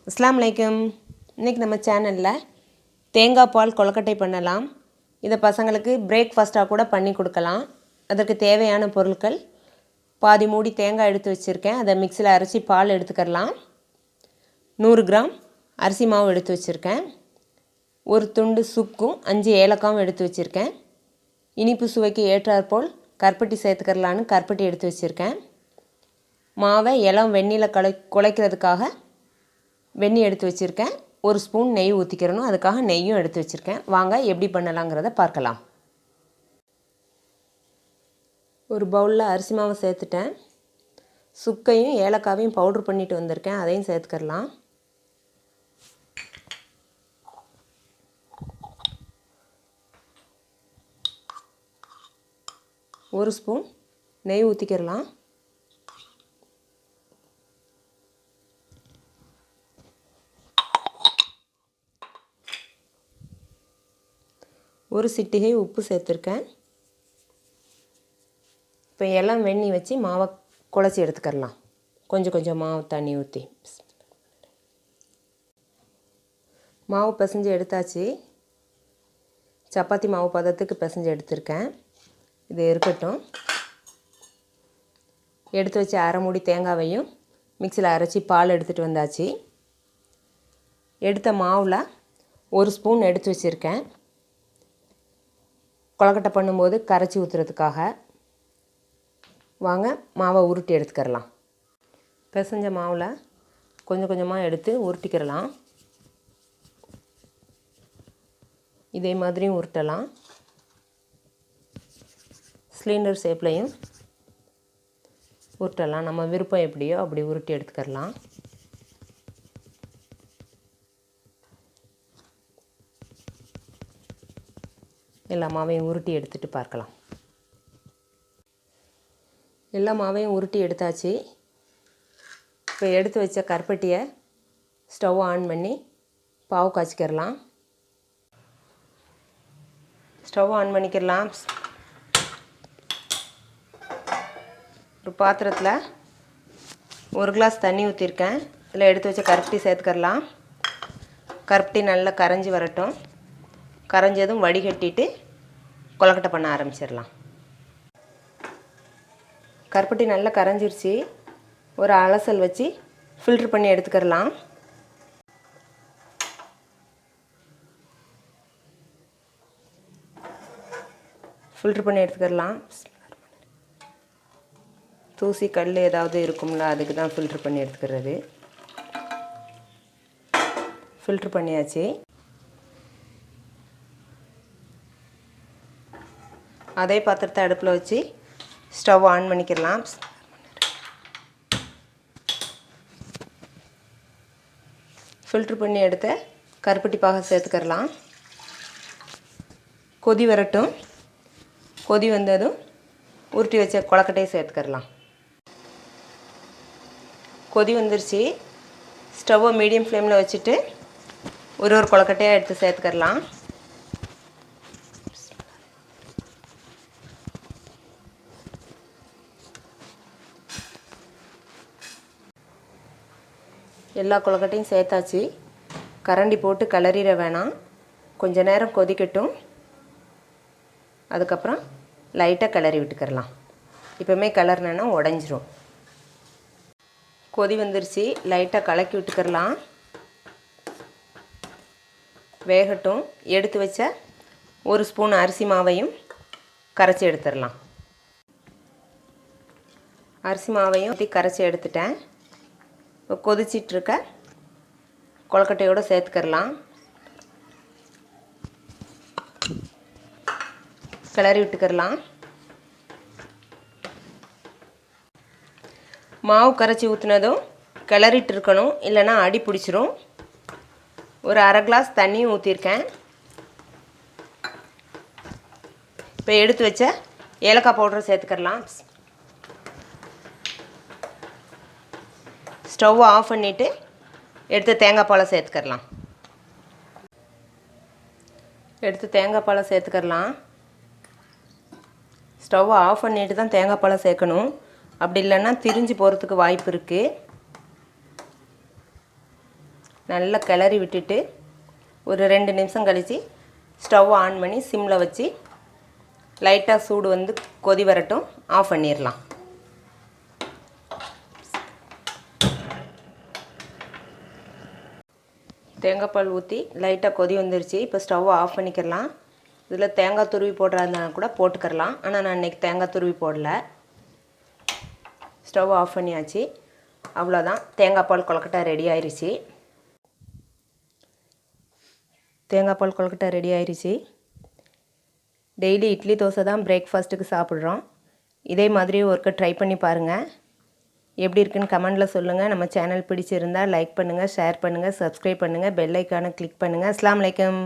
அஸ்ஸலாமு அலைக்கும். இன்றைக்கி நம்ம சேனலில் தேங்காய் பால் கொழுக்கட்டை பண்ணலாம். இதை பசங்களுக்கு பிரேக்ஃபாஸ்ட்டாக கூட பண்ணி கொடுக்கலாம். அதற்கு தேவையான பொருட்கள்: பாதி மூடி தேங்காய் எடுத்து வச்சுருக்கேன், அதை மிக்சியில் அரைச்சி பால் எடுத்துக்கலாம். 100 கிராம் அரிசி மாவு எடுத்து வச்சுருக்கேன். ஒரு துண்டு சுக்கும் 5 ஏலக்காவும் எடுத்து வச்சுருக்கேன். இனிப்பு சுவைக்கு ஏற்றாற்போல் கருப்பட்டி சேர்த்துக்கலான்னு கருப்பட்டி எடுத்து வச்சுருக்கேன். மாவை இளம் வெந்நீரில் குழைக்கிறதுக்காக வெந்நீர் எடுத்து வச்சுருக்கேன். 1 ஸ்பூன் நெய் ஊற்றிக்கிறணும், அதுக்காக நெய்யும் எடுத்து வச்சுருக்கேன். வாங்க எப்படி பண்ணலாங்கிறத பார்க்கலாம். ஒரு பவுலில் அரிசி மாவை சேர்த்துட்டேன். சுக்கையும் ஏலக்காவையும் பவுட்ரு பண்ணிட்டு வந்திருக்கேன், அதையும் சேர்த்துக்கலாம். ஒரு ஸ்பூன் நெய் ஊற்றிக்கிறலாம். ஒரு சிட்டிகை உப்பு சேர்த்துருக்கேன். இப்போ எல்லாம் வெந்நீர் வச்சு மாவை குழச்சி எடுத்துக்கலாம். கொஞ்சம் மாவு தண்ணி ஊற்றி மாவு பிசைஞ்சு எடுத்தாச்சு. சப்பாத்தி மாவு பதத்துக்கு பிசைஞ்சு எடுத்திருக்கேன். இது இருக்கட்டும். எடுத்து வச்சு அரை மூடி தேங்காவையும் மிக்சியில் அரைச்சி பால் எடுத்துகிட்டு வந்தாச்சு. எடுத்த மாவில் 1 ஸ்பூன் எடுத்து வச்சுருக்கேன், கொழுக்கட்டை பண்ணும்போது கரைச்சி ஊற்றுறதுக்காக. வாங்க மாவை உருட்டி எடுத்துக்கிறலாம். பிசைஞ்ச மாவில் கொஞ்சமாக எடுத்து உருட்டிக்கிறலாம். இதே மாதிரியும் உருட்டலாம். சிலிண்டர் ஷேப்லையும் உருட்டலாம். நம்ம விருப்பம் எப்படியோ அப்படி உருட்டி எடுத்துக்கிறலாம். எல்லா மாவையும் உருட்டி எடுத்துகிட்டு பார்க்கலாம். எல்லா மாவையும் உருட்டி எடுத்தாச்சு. இப்போ எடுத்து வச்ச கருப்பட்டியை ஸ்டவ் ஆன் பண்ணி பாவு காய்ச்சிக்கிறலாம். Stove on பண்ணிக்கிறலாம். ஒரு பாத்திரத்தில் 1 கிளாஸ் தண்ணி ஊற்றிருக்கேன். இதில் எடுத்து வச்ச கருப்பட்டி சேர்த்துக்கிறலாம். கருப்பட்டி நல்லா கரைஞ்சி வரட்டும். கரைஞ்சதும் வடிகட்டிட்டு கொழுக்கட்டை பண்ண ஆரம்பிச்சிடலாம். கருப்பட்டி நல்லா கரைஞ்சிருச்சு. ஒரு அலசல் வச்சு ஃபில்ட்ரு பண்ணி எடுத்துக்கிறலாம். ஃபில்ட்ரு பண்ணி எடுத்துக்கிறலாம். தூசி கல் ஏதாவது இருக்கும்ல, அதுக்கு தான் ஃபில்ட்ரு பண்ணி எடுத்துக்கிறது. ஃபில்ட்ரு பண்ணியாச்சு. அதே பாத்திரத்தை அடுப்பில் வச்சு ஸ்டவ் ஆன் பண்ணிக்கலாம். ஃபில்ட்ரு பண்ணி எடுத்த கருப்பட்டி பாகை சேர்த்துக்கிறலாம். கொதி வரட்டும். கொதி வந்ததும் உருட்டி வச்ச கொழுக்கட்டையை சேர்த்துக்கிறலாம். கொதி வந்துருச்சு. ஸ்டவ்வை மீடியம் ஃப்ளேமில் வச்சுட்டு ஒரு கொழுக்கட்டையாக எடுத்து சேர்த்துக்கிறலாம். எல்லா கொழுக்கட்டையும் சேர்த்தாச்சு. கரண்டி போட்டு கிளறிட வேணாம். கொஞ்ச நேரம் கொதிக்கட்டும். அதுக்கப்புறம் லைட்டாக கிளறி விட்டுக்கிறலாம். இப்போமே கிளறினேன்னா உடஞ்சிரும். கொதி வந்துருச்சு. லைட்டாக கலக்கி விட்டுக்கிறலாம். வேகட்டும். எடுத்து வச்ச 1 ஸ்பூன் அரிசி மாவையும் கரைச்சி எடுத்துடலாம். அரிசி மாவையும் ஊற்றி கரைச்சி எடுத்துட்டேன். இப்போ கொதிச்சிட்ருக்க கொழுக்கட்டையோடு சேர்த்துக்கிறலாம். கிளறி விட்டுக்கிறலாம். மாவு கரைச்சி ஊற்றுனதும் கிளறிட்டு இருக்கணும், இல்லைன்னா அடி பிடிச்சிரும். ஒரு அரை கிளாஸ் தண்ணியும் ஊற்றிருக்கேன். இப்போ எடுத்து வச்ச ஏலக்காய் பவுடரை சேர்த்துக்கிறலாம். ஸ்டவ் ஆஃப் பண்ணிவிட்டு எடுத்து தேங்காய் பாலை சேர்த்துக்கிறலாம். ஸ்டவ்வை ஆஃப் பண்ணிட்டு தான் தேங்காய் பாலை சேர்க்கணும். அப்படி இல்லைன்னா திரிஞ்சு போகிறதுக்கு வாய்ப்பு இருக்குது. நல்லா கிளறி விட்டுட்டு ஒரு 2 நிமிஷம் கழித்து ஸ்டவ் ஆன் பண்ணி சிம்மில் வச்சு லைட்டாக சூடு வந்து கொதி வரட்டும், ஆஃப் பண்ணிடலாம். தேங்காய் பால் ஊற்றி லைட்டாக கொதி வந்துருச்சு. இப்போ ஸ்டவ் ஆஃப் பண்ணிக்கிறலாம். இதில் தேங்காய் துருவி போடுறதுனா கூட போட்டுக்கிறலாம். ஆனால் நான் இன்றைக்கி தேங்காய் துருவி போடல. ஸ்டவ் ஆஃப் பண்ணியாச்சு. அவ்வளோதான், தேங்காய் பால் கொழுக்கட்டை ரெடி ஆயிடுச்சு. தேங்காய் பால் கொழுக்கட்டை ரெடி ஆயிடுச்சு. டெய்லி இட்லி தோசை தான் பிரேக்ஃபாஸ்ட்டுக்கு சாப்பிட்றோம். இதே மாதிரி ஒருக்க ட்ரை பண்ணி பாருங்கள். எப்படி இருக்குன்னு கமெண்டில் சொல்லுங்கள். நம்ம சேனல் பிடிச்சிருந்தால் லைக் பண்ணுங்கள், ஷேர் பண்ணுங்கள், சப்ஸ்கிரைப் பண்ணுங்கள், பெல் ஐக்கானை கிளிக் பண்ணுங்கள். அஸ்ஸலாமு அலைக்கும்.